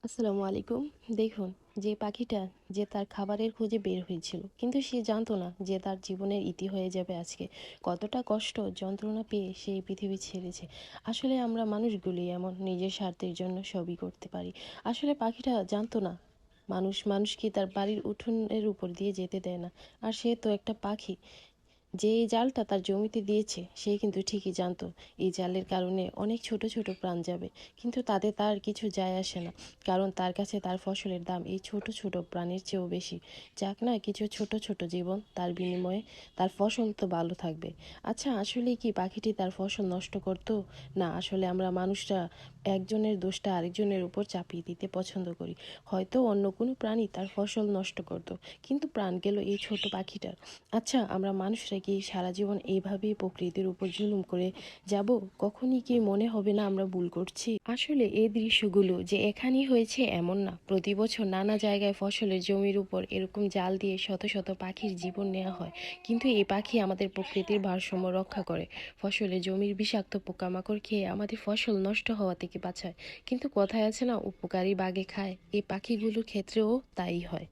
আসসালামু আলাইকুম। দেখুন, যে পাখিটা যে তার খাবারের খোঁজে বের হয়েছিল, কিন্তু সে জানতো না যে তার জীবনের ইতি হয়ে যাবে আজকে। কতটা কষ্ট যন্ত্রণা পেয়ে সে এই পৃথিবী ছেড়েছে। আসলে আমরা মানুষগুলি এমন, নিজের স্বার্থের জন্য সবই করতে পারি। আসলে পাখিটা জানতো না মানুষকে তার বাড়ির উঠোনের উপর দিয়ে যেতে দেয় না। আর সে তো একটা পাখি, যে এই জালটা তার জমিতে দিয়েছে সে কিন্তু ঠিকই জানতো এই জালের কারণে অনেক ছোট ছোট প্রাণ যাবে, কিন্তু তাতে তার কিছু যায় আসে না। কারণ তার কাছে তার ফসলের দাম এই ছোট ছোট প্রাণের চেয়েও বেশি। যাক না, কিছু ছোট ছোট জীবন, তার বিনিময়ে তার ফসল তো ভালো থাকবে। আচ্ছা, আসলে কি পাখিটি তার ফসল নষ্ট করতো? না, আসলে আমরা মানুষরা একজনের দোষটা আরেকজনের উপর চাপিয়ে দিতে পছন্দ করি। হয়তো অন্য কোনো প্রাণী তার ফসল নষ্ট করতো, কিন্তু প্রাণ গেল এই ছোট পাখিটার। আচ্ছা, আমরা মানুষরা কি সারা জীবন এইভাবেই প্রকৃতির উপর জুলুম করে যাব? কখনই কি মনে হবে না আমরা ভুল করছি? আসলে এই দৃশ্যগুলো যে এখানেই হয়েছে এমন না। প্রতি বছর নানা জায়গায় ফসলের জমির উপর এরকম জাল দিয়ে শত শত পাখির জীবন নেওয়া হয়। কিন্তু এই পাখি আমাদের প্রকৃতির ভারসাম্য রক্ষা করে। ফসলের জমির বিষাক্ত পোকামাকড় খেয়ে আমাদের ফসল নষ্ট হওয়া থেকে বাঁচায়। কিন্তু কথায় আছে না, উপকারী বাঘে খায়, এই পাখিগুলোর ক্ষেত্রেও তাই হয়।